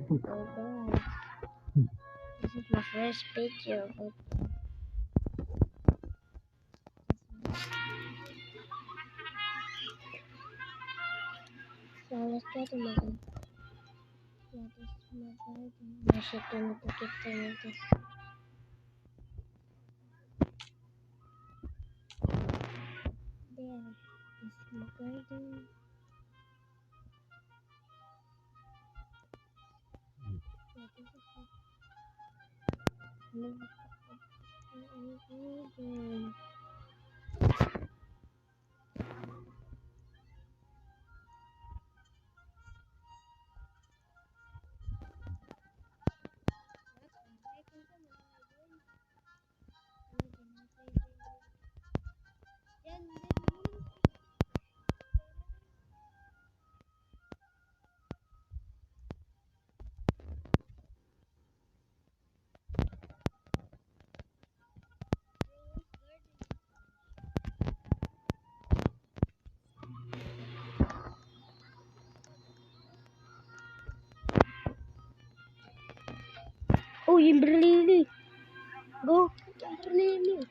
Oh god. This is my first video. So let's go to my garden. Yeah, this is my garden. I should turn the picture of this. There. This is my garden. Yeah, this is my garden. Oh, Yimberlili. Go. Yimberlili.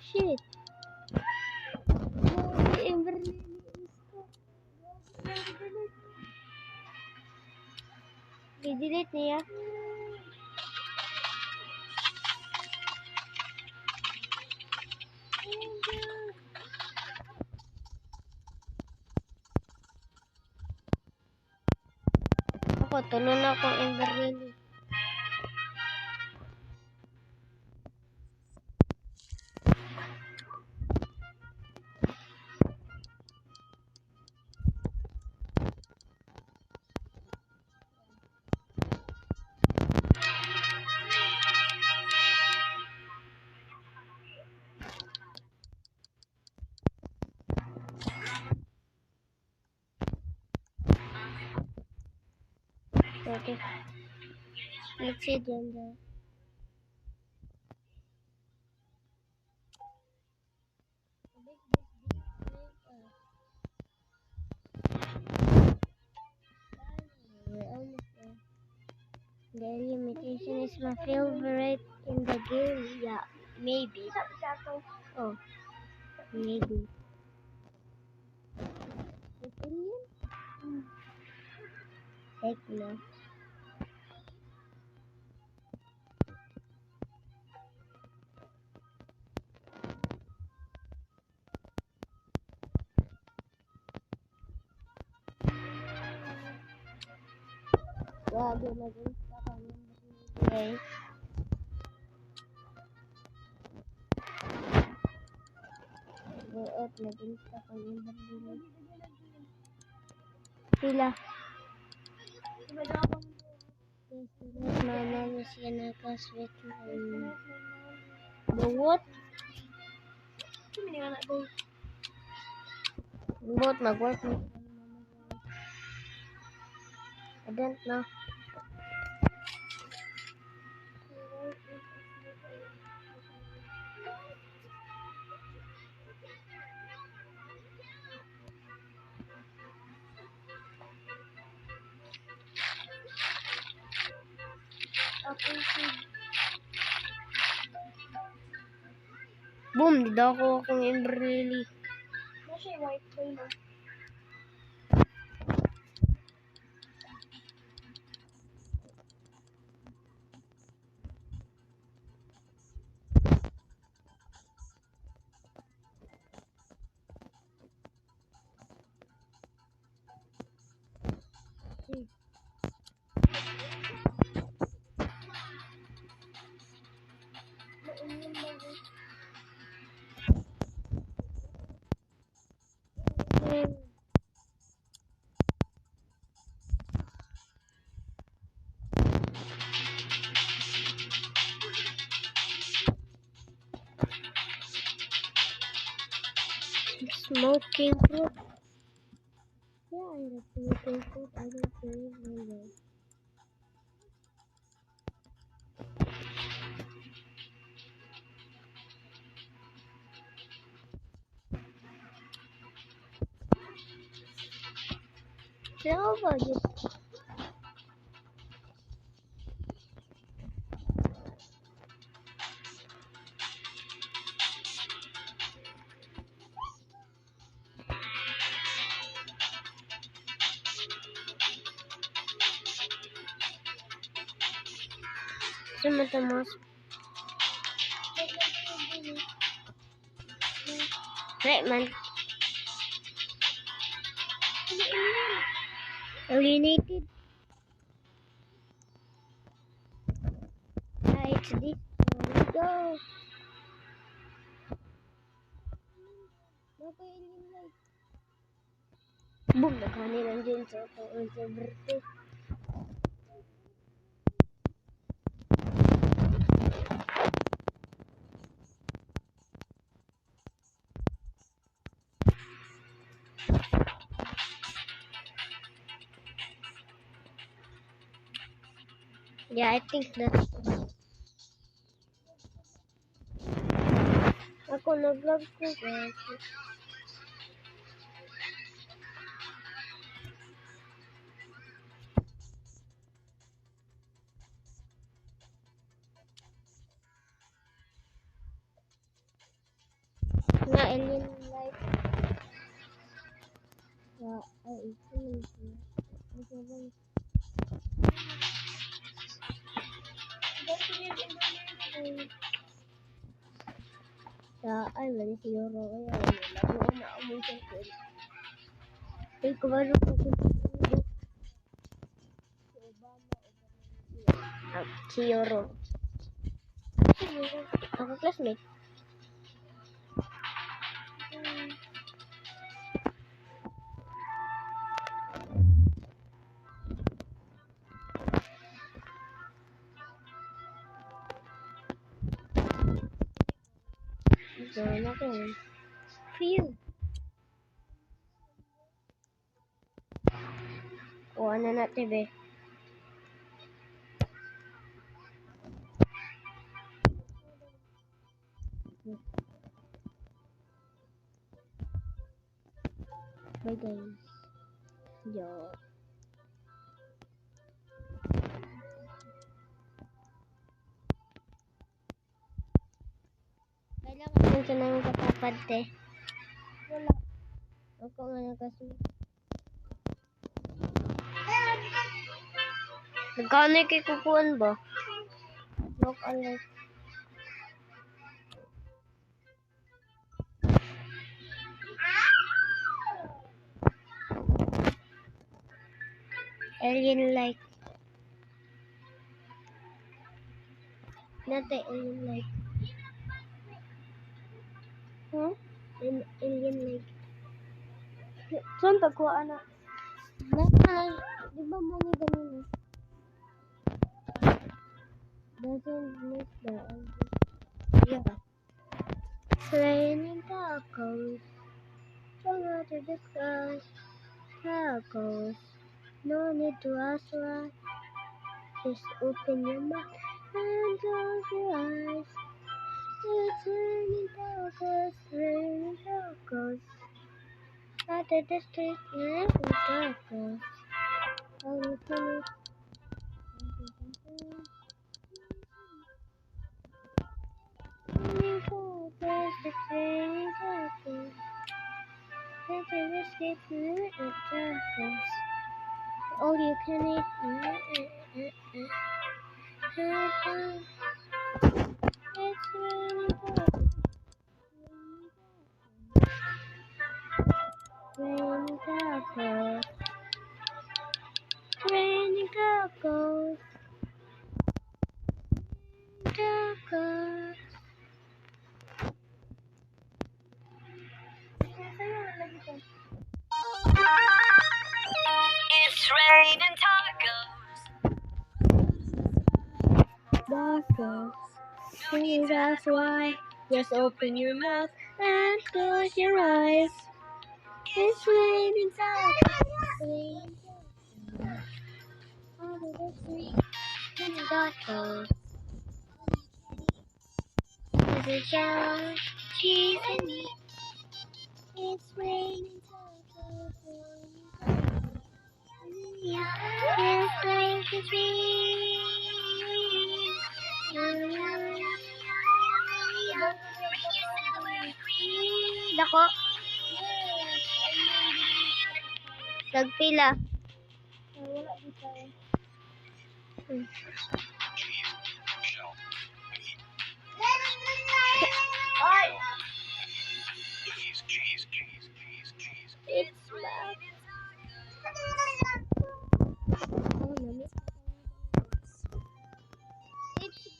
Shit. No, Yimberlili. Di-delete niya. Ako, tulon ako Yimberlili. Okay. Let's see then. We're almost there. The imitation is my favorite in the game. Yeah, maybe. Oh, maybe. Opinion? Heck no. Grabe, nag-insta kami. Guys. Buot, nag-insta kami. Sila. Mama mo siya nakasweet mo. Buot? Buot, mag-work mo. I don't know. Boom, dito ako akong Emberlili. Masya white boy mo. Smoking fruit. Yeah, I like smoking fruit. I don't know. Silver. Samantha Moss. Right, man. Alienated. It's this. Here we go. Boom, nagkanilang dyan sa birthday. Yeah, I think that's ako nag-vlog ko guys. Na alien life. Yeah, ito naman. Ay, mali siguro. Kaya, wala ko maamoy sa kul. Ay, kumano ko kung si Obama o si Yoro. Ako classmate. So, ako. Feel. O, ano natin, be? Bye, guys. Yo. Kailangan mo siya nang kapapad, te. Wala. Ako nga nagkasunod. Nagkano kay kukuhan ba? Look alike. Alien like. Nate alien like. Huh? Alien like. Saan tagkuha na? Di ba mali ganun? Doesn't miss the yeah. Raining tacos. Don't know to discuss. Tacos. No need to ask why. Just open your mouth and close your eyes. It's raining tacos. Raining tacos. After the street, raining tacos. All you can raining tacos. It's raining tacos. After the street, raining tacos. All you can eat. It's raining tacos. Raining tacos. Raining tacos. Tacos. It's raining tacos. Tacos. See, that's why. Just open your mouth and close your eyes. It's raining tacos. All the street. Tacos. There's a jar, cheese and meat. It's raining tacos. It's like a dream. Dako. Nagpila. Wala dito. It's love. Oh, nami. It's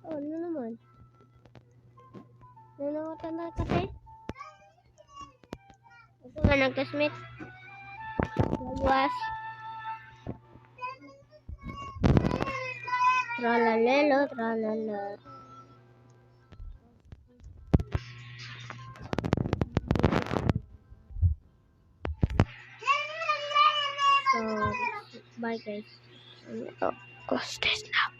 oh, ano naman? Nanawatan na kasi? Gusto nga nagkasmit. Lagwas. Tralalelo, tralala. So, bye guys. Close this now.